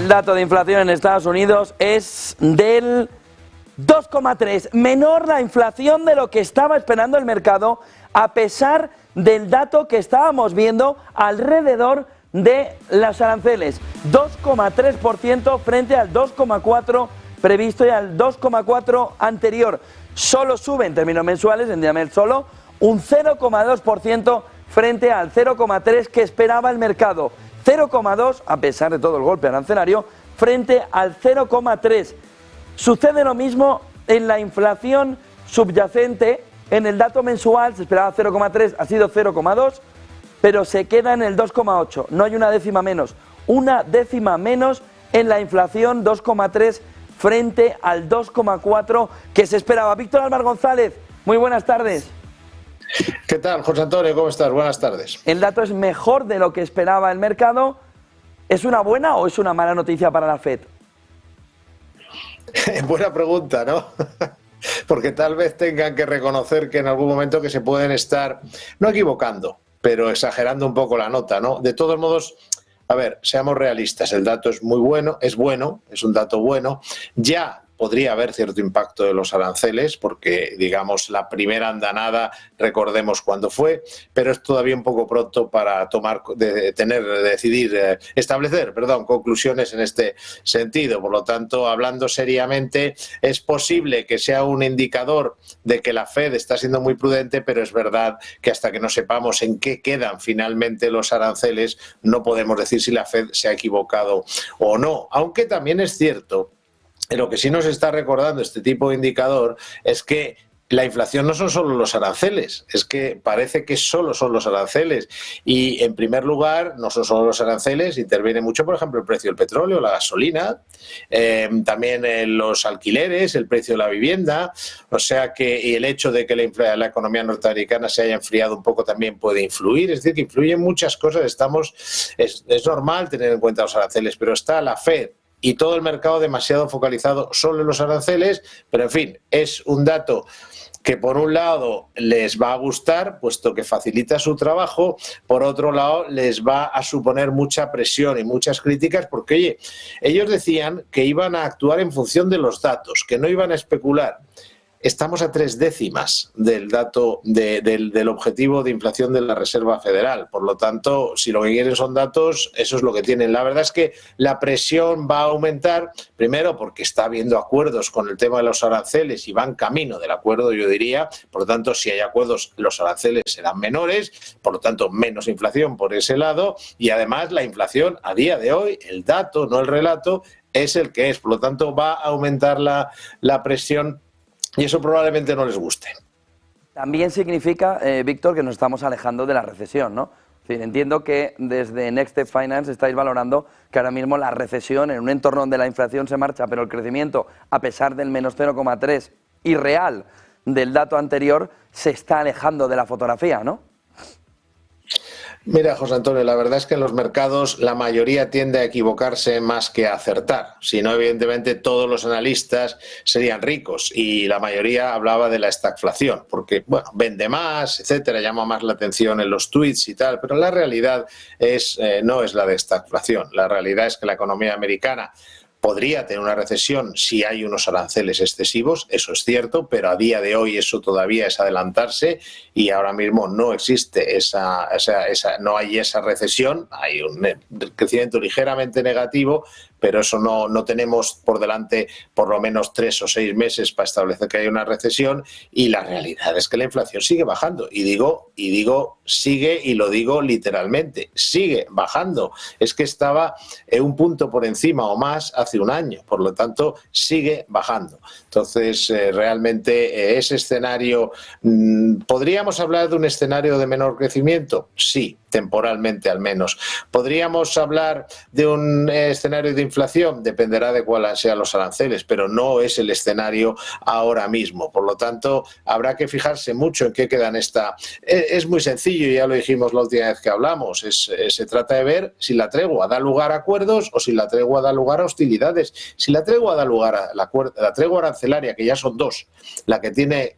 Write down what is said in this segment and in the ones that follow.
El dato de inflación en Estados Unidos es del 2,3, menor la inflación de lo que estaba esperando el mercado, a pesar del dato que estábamos viendo alrededor de los aranceles. 2,3% frente al 2,4% previsto y al 2,4% anterior. Solo sube en términos mensuales, entiéndame, solo un 0,2% frente al 0,3% que esperaba el mercado. 0,2% a pesar de todo el golpe arancelario frente al 0,3%. Sucede lo mismo en la inflación subyacente. En el dato mensual se esperaba 0,3, ha sido 0,2, pero se queda en el 2,8. No hay una décima menos. Una décima menos en la inflación, 2,3 frente al 2,4 que se esperaba. Víctor Álvaro González, muy buenas tardes. ¿Qué tal, José Antonio? ¿Cómo estás? Buenas tardes. El dato es mejor de lo que esperaba el mercado. ¿Es una buena o es una mala noticia para la FED? Buena pregunta, ¿no? Porque tal vez tengan que reconocer que en algún momento que se pueden estar, no equivocando, pero exagerando un poco la nota, ¿no? De todos modos, a ver, seamos realistas, el dato es muy bueno, es un dato bueno. Ya podría haber cierto impacto de los aranceles, porque, digamos, la primera andanada, recordemos cuándo fue, pero es todavía un poco pronto para establecer conclusiones en este sentido. Por lo tanto, hablando seriamente, es posible que sea un indicador de que la FED está siendo muy prudente, pero es verdad que hasta que no sepamos en qué quedan finalmente los aranceles, no podemos decir si la FED se ha equivocado o no. Aunque también es cierto, lo que sí nos está recordando este tipo de indicador es que la inflación no son solo los aranceles, es que parece que solo son los aranceles. Y en primer lugar, no son solo los aranceles, interviene mucho, por ejemplo, el precio del petróleo, la gasolina, también los alquileres, el precio de la vivienda. O sea que y el hecho de que la economía norteamericana se haya enfriado un poco también puede influir. Es decir, que influyen muchas cosas. Es normal tener en cuenta los aranceles, pero está la FED y todo el mercado demasiado focalizado solo en los aranceles, pero en fin, es un dato que por un lado les va a gustar, puesto que facilita su trabajo, por otro lado les va a suponer mucha presión y muchas críticas, porque oye, ellos decían que iban a actuar en función de los datos, que no iban a especular. Estamos a 3 décimas del dato del objetivo de inflación de la Reserva Federal. Por lo tanto, si lo que quieren son datos, eso es lo que tienen. La verdad es que la presión va a aumentar, primero porque está habiendo acuerdos con el tema de los aranceles y van camino del acuerdo, yo diría. Por lo tanto, si hay acuerdos, los aranceles serán menores, por lo tanto, menos inflación por ese lado. Y además, la inflación a día de hoy, el dato, no el relato, es el que es. Por lo tanto, va a aumentar la presión. Y eso probablemente no les guste. También significa, Víctor, que nos estamos alejando de la recesión, ¿no? Es decir, entiendo que desde Next Step Finance estáis valorando que ahora mismo la recesión, en un entorno donde la inflación se marcha, pero el crecimiento, a pesar del menos 0,3 y real del dato anterior, se está alejando de la fotografía, ¿no? Mira, José Antonio, la verdad es que en los mercados la mayoría tiende a equivocarse más que a acertar. Si no, evidentemente todos los analistas serían ricos y la mayoría hablaba de la estagflación, porque bueno, vende más, etcétera, llama más la atención en los tweets y tal, pero la realidad no es la de estagflación. La realidad es que la economía americana podría tener una recesión si hay unos aranceles excesivos, eso es cierto, pero a día de hoy eso todavía es adelantarse y ahora mismo no existe no hay esa recesión, hay un crecimiento ligeramente negativo, pero eso no tenemos por delante por lo menos 3 o 6 meses para establecer que hay una recesión y la realidad es que la inflación sigue bajando y digo sigue y lo digo literalmente, sigue bajando. Es que estaba un punto por encima o más hace un año, por lo tanto sigue bajando. Entonces realmente ese escenario, ¿podríamos hablar de un escenario de menor crecimiento? Sí, temporalmente al menos. ¿Podríamos hablar de un escenario de inflación? Dependerá de cuáles sean los aranceles, pero no es el escenario ahora mismo. Por lo tanto, habrá que fijarse mucho en qué quedan esta. Es muy sencillo, ya lo dijimos la última vez que hablamos. Se trata de ver si la tregua da lugar a acuerdos o si la tregua da lugar a hostilidades. Si la tregua da lugar a la tregua arancelaria, que ya son 2, la que tiene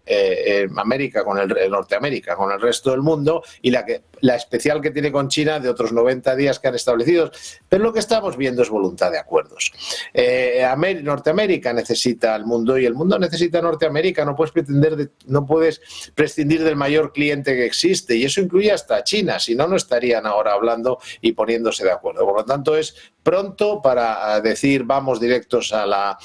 América con Norteamérica con el resto del mundo y la especial que tiene con China de otros 90 días que han establecido. Pero lo que estamos viendo es voluntad de acuerdos. Norteamérica necesita al mundo y el mundo necesita a Norteamérica. No puedes prescindir del mayor cliente que existe, y eso incluye hasta China. Si no, no estarían ahora hablando y poniéndose de acuerdo. Por lo tanto, es pronto para decir vamos directos a la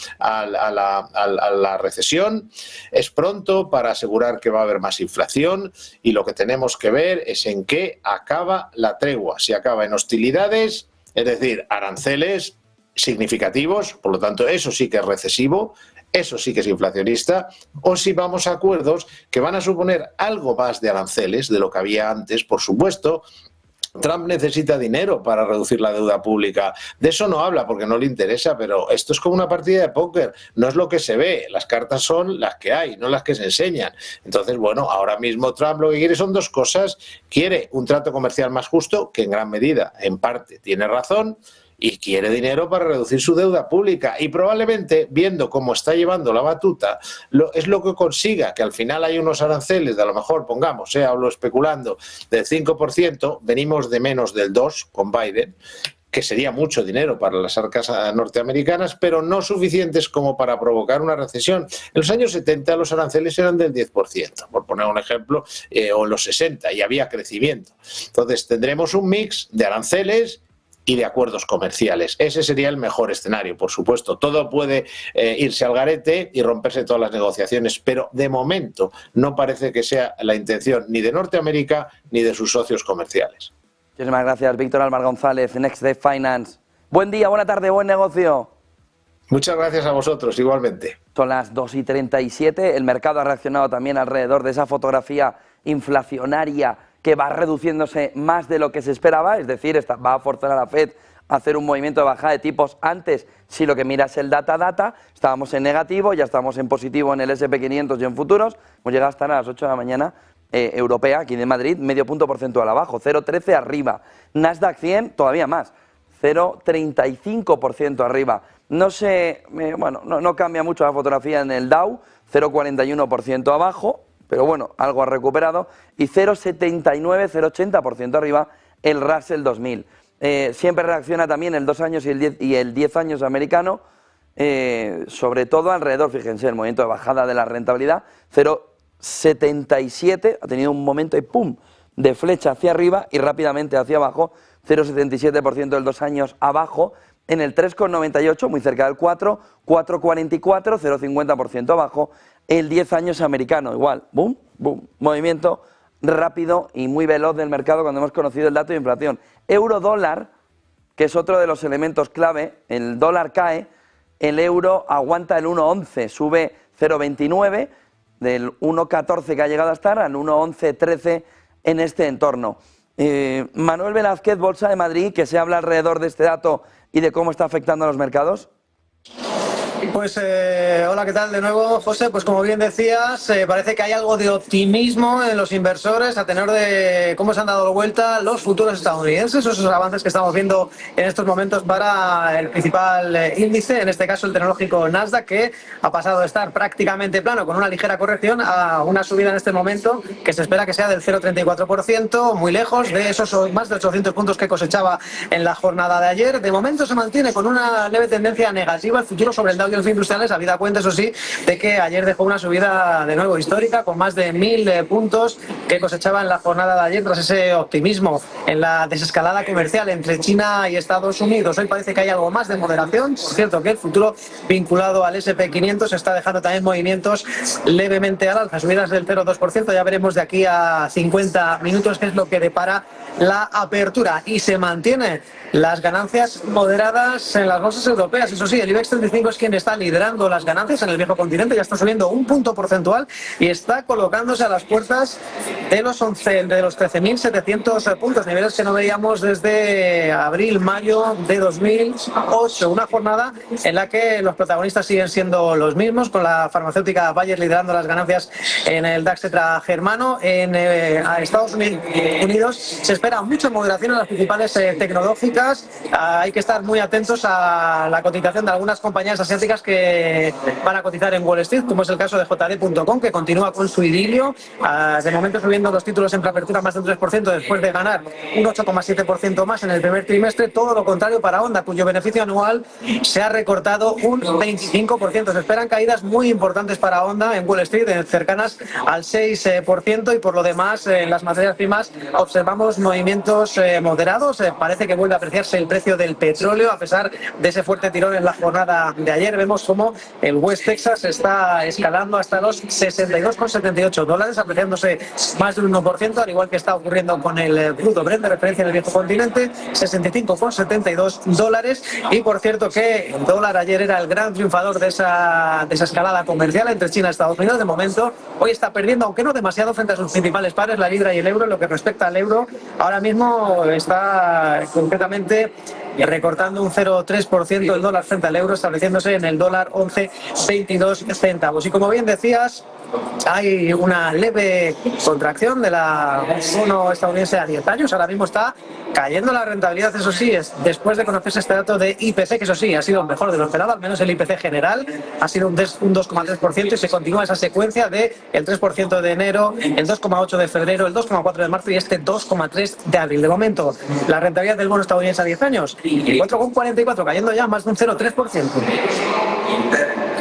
recesión. Es pronto para asegurar que va a haber más inflación, y lo que tenemos que ver es en qué acaba la tregua. Si acaba en hostilidades, es decir, aranceles significativos, por lo tanto eso sí que es recesivo, eso sí que es inflacionista, o si vamos a acuerdos que van a suponer algo más de aranceles de lo que había antes. Por supuesto, Trump necesita dinero para reducir la deuda pública. De eso no habla porque no le interesa, pero esto es como una partida de póker. No es lo que se ve, las cartas son las que hay, no las que se enseñan. Entonces, bueno, ahora mismo Trump lo que quiere son dos cosas. Quiere un trato comercial más justo, que en gran medida, en parte, tiene razón, y quiere dinero para reducir su deuda pública. Y probablemente, viendo cómo está llevando la batuta, es lo que consiga, que al final hay unos aranceles de, a lo mejor, pongamos, hablo especulando, del 5%, venimos de menos del 2% con Biden, que sería mucho dinero para las arcas norteamericanas, pero no suficientes como para provocar una recesión. En los años 70 los aranceles eran del 10%, por poner un ejemplo, o en los 60, y había crecimiento. Entonces tendremos un mix de aranceles y de acuerdos comerciales. Ese sería el mejor escenario, por supuesto. Todo puede irse al garete y romperse todas las negociaciones, pero de momento no parece que sea la intención ni de Norteamérica ni de sus socios comerciales. Muchísimas gracias, Víctor Álvar González, NextDev Finance. Buen día, buena tarde, buen negocio. Muchas gracias a vosotros, igualmente. Son las 2:37, el mercado ha reaccionado también alrededor de esa fotografía inflacionaria que va reduciéndose más de lo que se esperaba, es decir, va a forzar a la Fed a hacer un movimiento de bajada de tipos antes. Si lo que miras el data, estábamos en negativo, ya estamos en positivo en el S&P 500 y en futuros, hemos llegado a estar a las 8 de la mañana, europea, aquí de Madrid, medio punto porcentual abajo, 0,13 arriba. Nasdaq 100 todavía más, 0,35% arriba. No sé, no cambia mucho la fotografía en el Dow, 0,41% abajo, pero bueno, algo ha recuperado, y 0,79, 0,80% arriba el Russell 2000. Siempre reacciona también el 2 años y el 10 años americano, sobre todo alrededor, fíjense, el movimiento de bajada de la rentabilidad, 0,77, ha tenido un momento y ¡pum!, de flecha hacia arriba y rápidamente hacia abajo, 0,77% del 2 años abajo, en el 3,98, muy cerca del 4, 4,44, 0,50% abajo, el 10 años americano, igual, boom, boom, movimiento rápido y muy veloz del mercado cuando hemos conocido el dato de inflación. Euro-dólar, que es otro de los elementos clave, el dólar cae, el euro aguanta el 1,11, sube 0,29, del 1,14 que ha llegado a estar al 1,11,13 en este entorno. Manuel Velázquez, Bolsa de Madrid, que se habla alrededor de este dato y de cómo está afectando a los mercados. Pues hola, ¿qué tal de nuevo, José? Pues como bien decías, parece que hay algo de optimismo en los inversores a tenor de cómo se han dado vuelta los futuros estadounidenses, esos avances que estamos viendo en estos momentos para el principal índice, en este caso el tecnológico Nasdaq, que ha pasado de estar prácticamente plano con una ligera corrección a una subida en este momento que se espera que sea del 0,34%, muy lejos de esos más de 800 puntos que cosechaba en la jornada de ayer. De momento se mantiene con una leve tendencia negativa el futuro sobre el Dow Jones Industriales, habida cuenta, eso sí, de que ayer dejó una subida de nuevo histórica con más de 1000 puntos que cosechaba en la jornada de ayer tras ese optimismo en la desescalada comercial entre China y Estados Unidos. Hoy parece que hay algo más de moderación, por cierto que el futuro vinculado al S&P 500 está dejando también movimientos levemente al alza, subidas del 0,2%, ya veremos de aquí a 50 minutos qué es lo que depara la apertura, y se mantiene las ganancias moderadas en las bolsas europeas. Eso sí, el IBEX 35 es quien está liderando las ganancias en el viejo continente, ya está subiendo un punto porcentual y está colocándose a las puertas de los 13.700 puntos, niveles que no veíamos desde abril-mayo de 2008, una jornada en la que los protagonistas siguen siendo los mismos, con la farmacéutica Bayer liderando las ganancias en el DAX germano. En Estados Unidos se espera mucha moderación en las principales tecnológicas. Hay que estar muy atentos a la cotización de algunas compañías asiáticas tecnológicas que van a cotizar en Wall Street, como es el caso de JD.com, que continúa con su idilio, de momento subiendo los títulos en preapertura más de un 3% después de ganar un 8,7% más en el primer trimestre. Todo lo contrario para Honda, cuyo beneficio anual se ha recortado un 25%. Se esperan caídas muy importantes para Honda en Wall Street, cercanas al 6%, y por lo demás en las materias primas observamos movimientos moderados. Parece que vuelve a apreciarse el precio del petróleo a pesar de ese fuerte tirón en la jornada de ayer. Vemos como el West Texas está escalando hasta los $62,78, apreciándose más de un 1%, al igual que está ocurriendo con el crudo Brent de referencia en el viejo continente, $65,72. Y por cierto que el dólar ayer era el gran triunfador de esa escalada comercial entre China y Estados Unidos. De momento hoy está perdiendo, aunque no demasiado, frente a sus principales pares, la libra y el euro. En lo que respecta al euro, ahora mismo está concretamente recortando un 0,3% el dólar frente al euro, estableciéndose en el dólar 11,22 centavos. Y como bien decías, hay una leve contracción de la bono estadounidense a 10 años. Ahora mismo está cayendo la rentabilidad, eso sí, es después de conocerse este dato de IPC, que eso sí, ha sido mejor de lo esperado, al menos el IPC general ha sido un 2,3%, y se continúa esa secuencia de el 3% de enero, el 2,8% de febrero, el 2,4% de marzo y este 2,3% de abril. De momento, la rentabilidad del bono estadounidense a 10 años, 4,44, cayendo ya más de un 0,3%.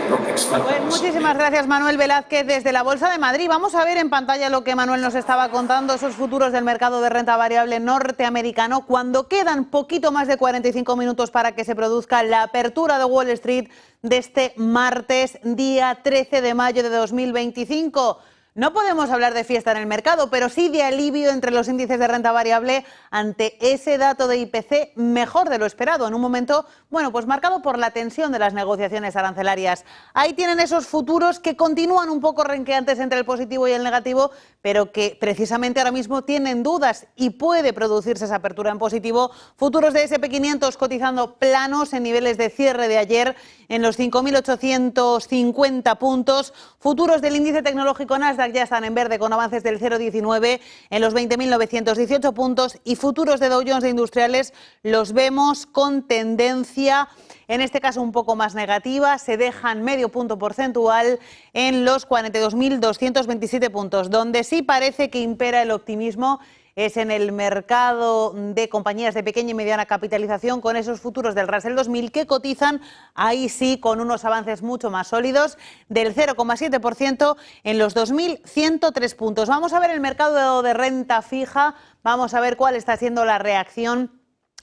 Pues muchísimas gracias, Manuel Velázquez, desde la Bolsa de Madrid. Vamos a ver en pantalla lo que Manuel nos estaba contando, esos futuros del mercado de renta variable norteamericano, cuando quedan poquito más de 45 minutos para que se produzca la apertura de Wall Street de este martes, día 13 de mayo de 2025. No podemos hablar de fiesta en el mercado, pero sí de alivio entre los índices de renta variable ante ese dato de IPC mejor de lo esperado, en un momento, bueno, pues marcado por la tensión de las negociaciones arancelarias. Ahí tienen esos futuros que continúan un poco renqueantes entre el positivo y el negativo, pero que precisamente ahora mismo tienen dudas y puede producirse esa apertura en positivo. Futuros de S&P 500 cotizando planos en niveles de cierre de ayer en los 5.850 puntos. Futuros del índice tecnológico Nasdaq ya están en verde con avances del 0,19 en los 20.918 puntos, y futuros de Dow Jones de industriales los vemos con tendencia, en este caso un poco más negativa, se dejan medio punto porcentual en los 42.227 puntos. Donde sí parece que impera el optimismo es en el mercado de compañías de pequeña y mediana capitalización, con esos futuros del Russell 2000 que cotizan, ahí sí, con unos avances mucho más sólidos, del 0,7% en los 2.103 puntos. Vamos a ver el mercado de renta fija, vamos a ver cuál está siendo la reacción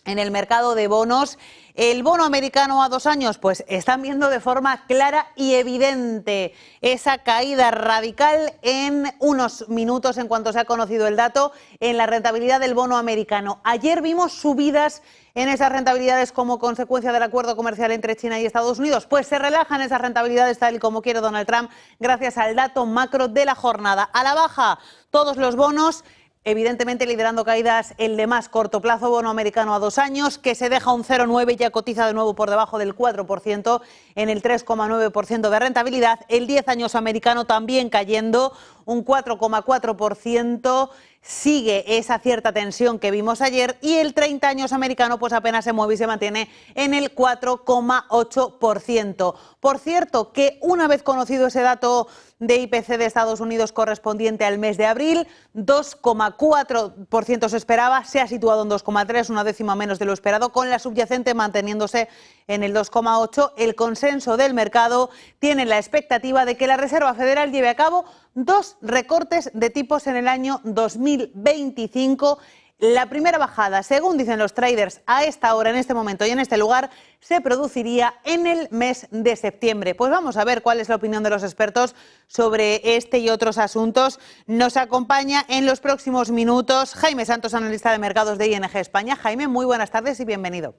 en el mercado de bonos. El bono americano a 2 años, pues están viendo de forma clara y evidente esa caída radical en unos minutos en cuanto se ha conocido el dato en la rentabilidad del bono americano. Ayer vimos subidas en esas rentabilidades como consecuencia del acuerdo comercial entre China y Estados Unidos. Pues se relajan esas rentabilidades tal y como quiere Donald Trump gracias al dato macro de la jornada. A la baja todos los bonos, evidentemente liderando caídas el de más corto plazo, bono americano a 2 años, que se deja un 0,9 y ya cotiza de nuevo por debajo del 4% en el 3,9% de rentabilidad. El 10 años americano también cayendo un 4,4%. Sigue esa cierta tensión que vimos ayer, y el 30 años americano pues apenas se mueve y se mantiene en el 4,8%. Por cierto, que una vez conocido ese dato de IPC de Estados Unidos correspondiente al mes de abril, 2,4% se esperaba, se ha situado en 2,3, una décima menos de lo esperado, con la subyacente manteniéndose en el 2,8. El consenso del mercado tiene la expectativa de que la Reserva Federal lleve a cabo 2 recortes de tipos en el año 2025. La primera bajada, según dicen los traders, a esta hora, en este momento y en este lugar, se produciría en el mes de septiembre. Pues vamos a ver cuál es la opinión de los expertos sobre este y otros asuntos. Nos acompaña en los próximos minutos Jaime Santos, analista de mercados de ING España. Jaime, muy buenas tardes y bienvenido.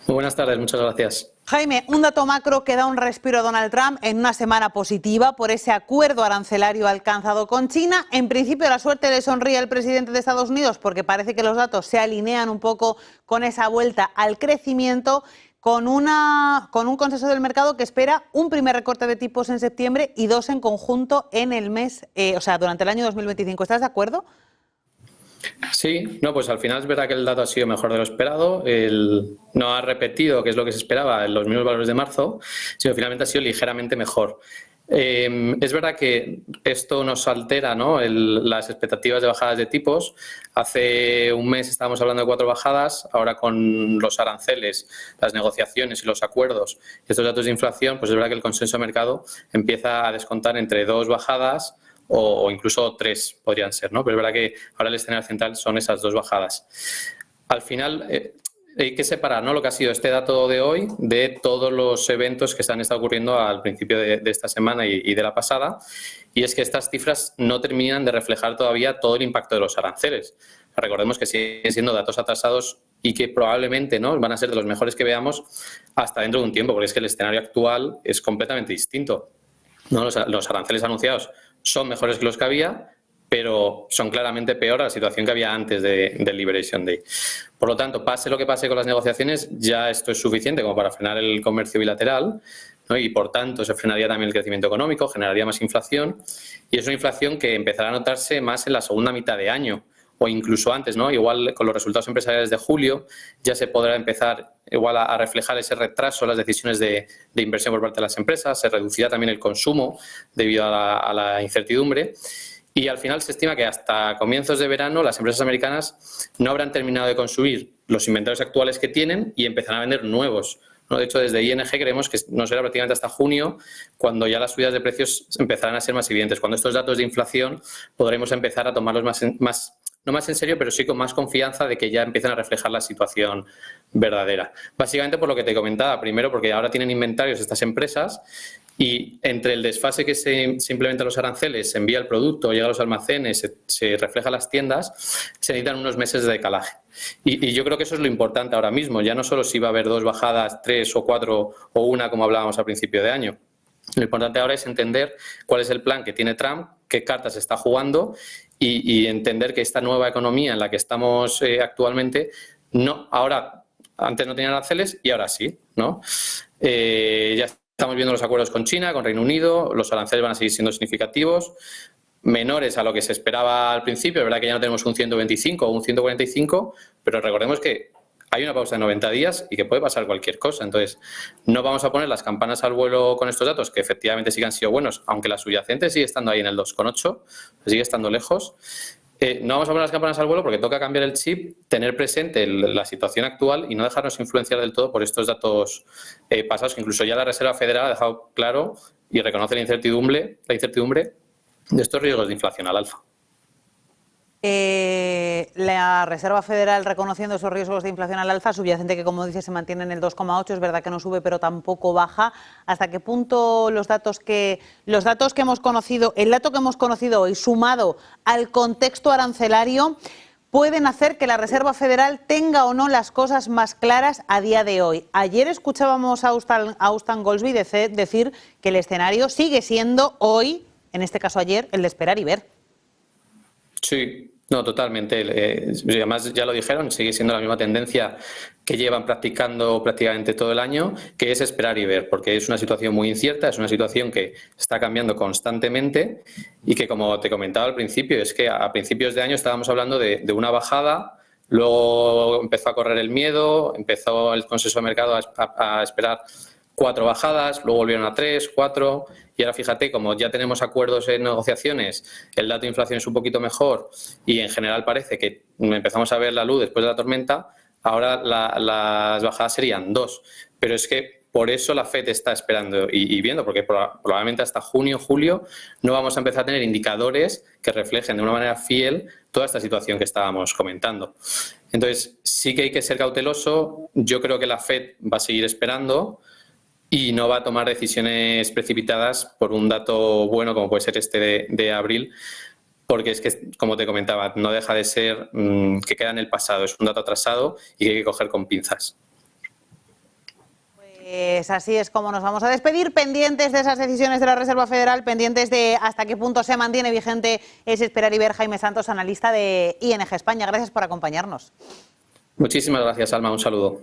Muy buenas tardes, muchas gracias. Jaime, un dato macro que da un respiro a Donald Trump en una semana positiva por ese acuerdo arancelario alcanzado con China. En principio la suerte le sonríe al presidente de Estados Unidos porque parece que los datos se alinean un poco con esa vuelta al crecimiento, con un consenso del mercado que espera un primer recorte de tipos en septiembre y 2 en conjunto en el mes, durante el año 2025. ¿Estás de acuerdo? Sí, no, pues al final es verdad que el dato ha sido mejor de lo esperado, no ha repetido, que es lo que se esperaba, en los mismos valores de marzo, sino finalmente ha sido ligeramente mejor. Es verdad que esto nos altera, ¿no?, las expectativas de bajadas de tipos. Hace un mes estábamos hablando de 4 bajadas, ahora con los aranceles, las negociaciones y los acuerdos y estos datos de inflación, pues es verdad que el consenso de mercado empieza a descontar entre 2 bajadas o incluso 3 podrían ser, ¿no? Pero es verdad que ahora el escenario central son esas 2 bajadas. Al final hay que separar, ¿no?, lo que ha sido este dato de hoy de todos los eventos que se han estado ocurriendo al principio de esta semana y de la pasada, y es que estas cifras no terminan de reflejar todavía todo el impacto de los aranceles. Recordemos que siguen siendo datos atrasados y que probablemente, ¿no?, van a ser de los mejores que veamos hasta dentro de un tiempo, porque es que el escenario actual es completamente distinto, ¿no? Los aranceles anunciados son mejores que los que había, pero son claramente peor a la situación que había antes del Liberation Day. Por lo tanto, pase lo que pase con las negociaciones, ya esto es suficiente como para frenar el comercio bilateral, ¿no? Y por tanto se frenaría también el crecimiento económico, generaría más inflación, y es una inflación que empezará a notarse más en la segunda mitad de año o incluso antes, ¿no? Igual con los resultados empresariales de julio ya se podrá empezar igual a reflejar ese retraso en las decisiones de inversión por parte de las empresas, se reducirá también el consumo debido a la incertidumbre. Y al final se estima que hasta comienzos de verano las empresas americanas no habrán terminado de consumir los inventarios actuales que tienen y empezarán a vender nuevos, ¿no? De hecho, desde ING creemos que no será prácticamente hasta junio cuando ya las subidas de precios empezarán a ser más evidentes. Cuando estos datos de inflación podremos empezar a tomarlos no más en serio, pero sí con más confianza de que ya empiezan a reflejar la situación verdadera. Básicamente por lo que te comentaba, primero porque ahora tienen inventarios estas empresas y entre el desfase que se implementan los aranceles, se envía el producto, llega a los almacenes, se refleja a las tiendas, se necesitan unos meses de decalaje. Y yo creo que eso es lo importante ahora mismo, ya no solo si va a haber 2 bajadas, 3 o 4 o 1 como hablábamos al principio de año. Lo importante ahora es entender cuál es el plan que tiene Trump, qué cartas está jugando y entender que esta nueva economía en la que estamos actualmente, antes no tenía aranceles y ahora sí, ¿no? Ya estamos viendo los acuerdos con China, con Reino Unido, los aranceles van a seguir siendo significativos, menores a lo que se esperaba al principio. Es verdad que ya no tenemos un 125 o un 145, pero recordemos que hay una pausa de 90 días y que puede pasar cualquier cosa. Entonces, no vamos a poner las campanas al vuelo con estos datos, que efectivamente sí que han sido buenos, aunque la subyacente sigue estando ahí en el 2,8, sigue estando lejos. No vamos a poner las campanas al vuelo porque toca cambiar el chip, tener presente la situación actual y no dejarnos influenciar del todo por estos datos pasados, que incluso ya la Reserva Federal ha dejado claro y reconoce la incertidumbre de estos riesgos de inflación al alza. La Reserva Federal reconociendo esos riesgos de inflación al alza, subyacente que, como dice, se mantiene en el 2,8, es verdad que no sube pero tampoco baja. ¿Hasta qué punto los datos que hemos conocido, el dato que hemos conocido hoy, sumado al contexto arancelario, pueden hacer que la Reserva Federal tenga o no las cosas más claras a día de hoy? Ayer escuchábamos a Austan Goolsbee decir que el escenario sigue siendo hoy, en este caso ayer, el de esperar y ver. Sí, no, totalmente. Además, ya lo dijeron, sigue siendo la misma tendencia que llevan practicando prácticamente todo el año, que es esperar y ver, porque es una situación muy incierta, es una situación que está cambiando constantemente y que, como te comentaba al principio, es que a principios de año estábamos hablando de una bajada, luego empezó a correr el miedo, empezó el consenso de mercado a esperar 4 bajadas, luego volvieron a 3, 4, y ahora fíjate, como ya tenemos acuerdos en negociaciones, el dato de inflación es un poquito mejor y en general parece que empezamos a ver la luz después de la tormenta, ahora las bajadas serían 2. Pero es que por eso la FED está esperando y viendo, porque probablemente hasta junio, julio, no vamos a empezar a tener indicadores que reflejen de una manera fiel toda esta situación que estábamos comentando. Entonces, sí que hay que ser cauteloso. Yo creo que la FED va a seguir esperando y no va a tomar decisiones precipitadas por un dato bueno como puede ser este de abril, porque es que, como te comentaba, no deja de ser que queda en el pasado, es un dato atrasado y que hay que coger con pinzas. Pues así es como nos vamos a despedir, pendientes de esas decisiones de la Reserva Federal, pendientes de hasta qué punto se mantiene vigente ese esperar y ver. Jaime Santos, analista de ING España, gracias por acompañarnos. Muchísimas gracias, Alma. Un saludo.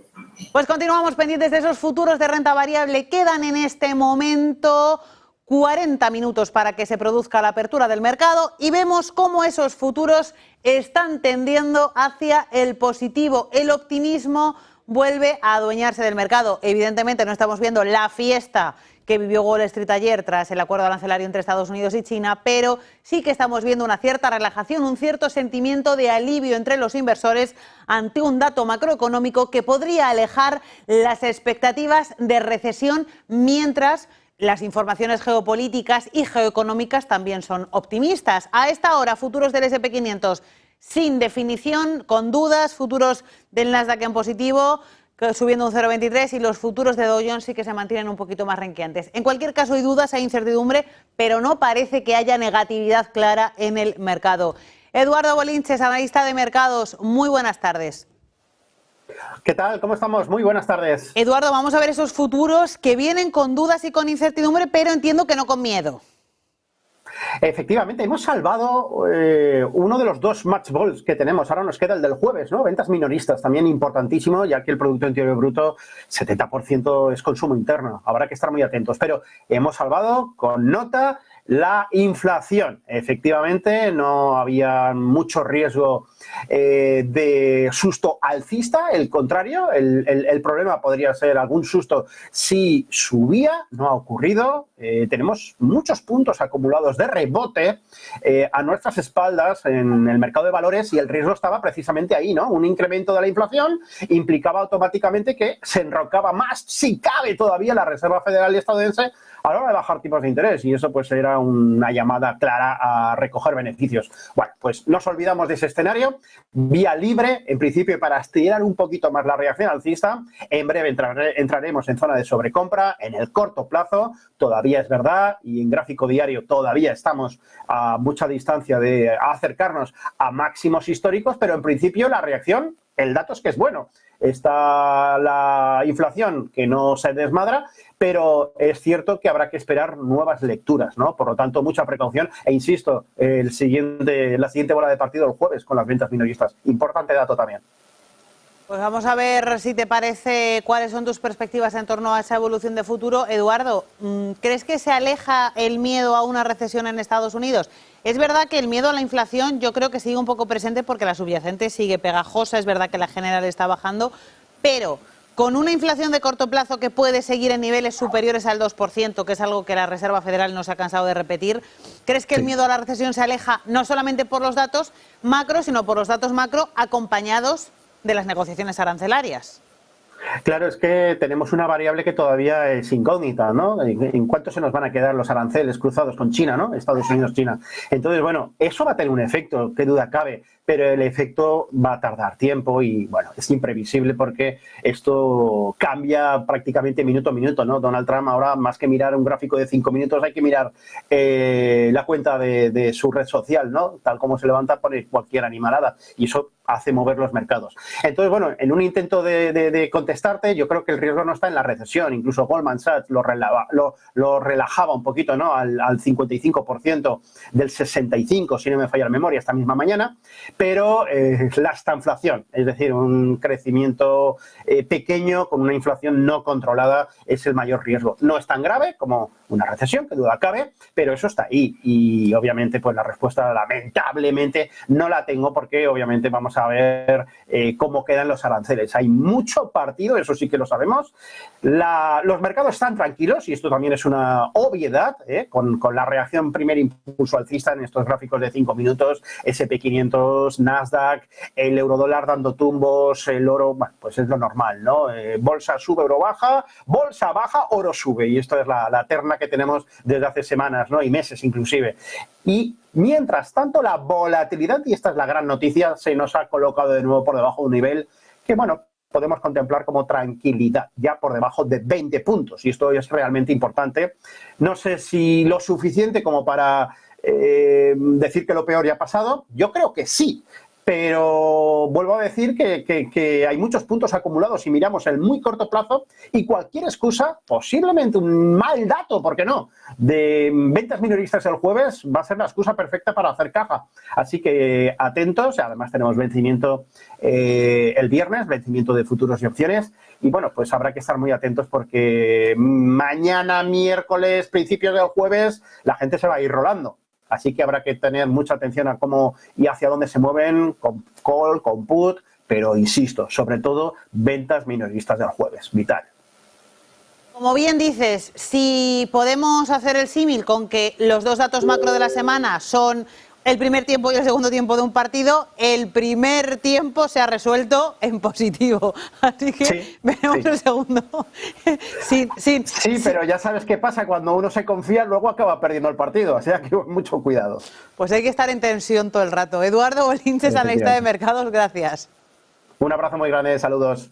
Pues continuamos pendientes de esos futuros de renta variable. Quedan en este momento 40 minutos para que se produzca la apertura del mercado y vemos cómo esos futuros están tendiendo hacia el positivo. El optimismo vuelve a adueñarse del mercado. Evidentemente no estamos viendo la fiesta que vivió Wall Street ayer tras el acuerdo arancelario entre Estados Unidos y China, pero sí que estamos viendo una cierta relajación, un cierto sentimiento de alivio entre los inversores ante un dato macroeconómico que podría alejar las expectativas de recesión, mientras las informaciones geopolíticas y geoeconómicas también son optimistas. A esta hora, futuros del S&P 500 sin definición, con dudas, futuros del Nasdaq en positivo, subiendo un 0,23, y los futuros de Dow Jones sí que se mantienen un poquito más renqueantes. En cualquier caso, hay dudas, hay incertidumbre, pero no parece que haya negatividad clara en el mercado. Eduardo Bolinches, analista de mercados, muy buenas tardes. ¿Qué tal? ¿Cómo estamos? Muy buenas tardes. Eduardo, vamos a ver esos futuros que vienen con dudas y con incertidumbre, pero entiendo que no con miedo. Efectivamente, hemos salvado uno de los dos match balls que tenemos. Ahora nos queda el del jueves, ¿no? Ventas minoristas, también importantísimo, ya que el Producto Interior Bruto, 70% es consumo interno. Habrá que estar muy atentos. Pero hemos salvado con nota la inflación. Efectivamente, no había mucho riesgo de susto alcista, el contrario, el problema podría ser algún susto si subía, no ha ocurrido. Tenemos muchos puntos acumulados de rebote a nuestras espaldas en el mercado de valores, y el riesgo estaba precisamente ahí, ¿no? Un incremento de la inflación implicaba automáticamente que se enrocaba más, si cabe todavía, la Reserva Federal estadounidense a la hora de bajar tipos de interés, y eso pues era una llamada clara a recoger beneficios. Bueno, pues nos olvidamos de ese escenario, vía libre en principio para estirar un poquito más la reacción alcista. En breve entraremos en zona de sobrecompra. En el corto plazo todavía es verdad, y en gráfico diario todavía estamos a mucha distancia de acercarnos a máximos históricos, pero en principio la reacción, el dato es que es bueno. Está la inflación que no se desmadra, pero es cierto que habrá que esperar nuevas lecturas, ¿no? Por lo tanto, mucha precaución. E insisto, la siguiente bola de partido el jueves con las ventas minoristas. Importante dato también. Pues vamos a ver si te parece cuáles son tus perspectivas en torno a esa evolución de futuro. Eduardo, ¿crees que se aleja el miedo a una recesión en Estados Unidos? Es verdad que el miedo a la inflación yo creo que sigue un poco presente porque la subyacente sigue pegajosa, es verdad que la general está bajando, pero con una inflación de corto plazo que puede seguir en niveles superiores al 2%, que es algo que la Reserva Federal no se ha cansado de repetir, ¿crees que el miedo a la recesión se aleja no solamente por los datos macro, sino por los datos macro acompañados de las negociaciones arancelarias? Claro, es que tenemos una variable que todavía es incógnita, ¿no? ¿En cuánto se nos van a quedar los aranceles cruzados con China, ¿no? Estados Unidos-China. Entonces, bueno, eso va a tener un efecto, qué duda cabe, pero el efecto va a tardar tiempo y, bueno, es imprevisible porque esto cambia prácticamente minuto a minuto, ¿no? Donald Trump ahora, más que mirar un gráfico de 5 minutos, hay que mirar la cuenta de su red social, ¿no? Tal como se levanta, pone cualquier animalada, y eso hace mover los mercados. Entonces, bueno, en un intento de contestarte, yo creo que el riesgo no está en la recesión. Incluso Goldman Sachs lo relajaba un poquito, ¿no? Al 55% del 65%, si no me falla la memoria, esta misma mañana. Pero la estanflación, es decir, un crecimiento pequeño con una inflación no controlada, es el mayor riesgo. No es tan grave como una recesión, que duda cabe, pero eso está ahí. Y obviamente, pues la respuesta lamentablemente no la tengo, porque obviamente vamos a ver cómo quedan los aranceles. Hay mucho partido, eso sí que lo sabemos. Los mercados están tranquilos, y esto también es una obviedad, con la reacción, primer impulso alcista en estos gráficos de 5 minutos, S&P 500, Nasdaq, el eurodólar dando tumbos, el oro, bueno, pues es lo normal, ¿no? Bolsa sube, oro baja, bolsa baja, oro sube, y esto es la terna que tenemos desde hace semanas, ¿no? Y meses inclusive. Y mientras tanto, la volatilidad, y esta es la gran noticia, se nos ha colocado de nuevo por debajo de un nivel que, bueno, podemos contemplar como tranquilidad, ya por debajo de 20 puntos. Y esto es realmente importante. No sé si lo suficiente como para decir que lo peor ya ha pasado. Yo creo que sí. Pero vuelvo a decir que hay muchos puntos acumulados si miramos el muy corto plazo, y cualquier excusa, posiblemente un mal dato, ¿por qué no?, de ventas minoristas el jueves va a ser la excusa perfecta para hacer caja. Así que atentos, además tenemos vencimiento el viernes, vencimiento de futuros y opciones. y bueno, pues habrá que estar muy atentos porque mañana, miércoles, principios del jueves, la gente se va a ir rolando. Así que habrá que tener mucha atención a cómo y hacia dónde se mueven con call, con put, pero insisto, sobre todo ventas minoristas del jueves, vital. Como bien dices, si podemos hacer el símil con que los dos datos macro de la semana son el primer tiempo y el segundo tiempo de un partido, el primer tiempo se ha resuelto en positivo. Así que veremos el segundo. Sí, pero ya sabes qué pasa, cuando uno se confía luego acaba perdiendo el partido, o sea que mucho cuidado. Pues hay que estar en tensión todo el rato. Eduardo Bolinches, analista de mercados, gracias. Un abrazo muy grande, saludos.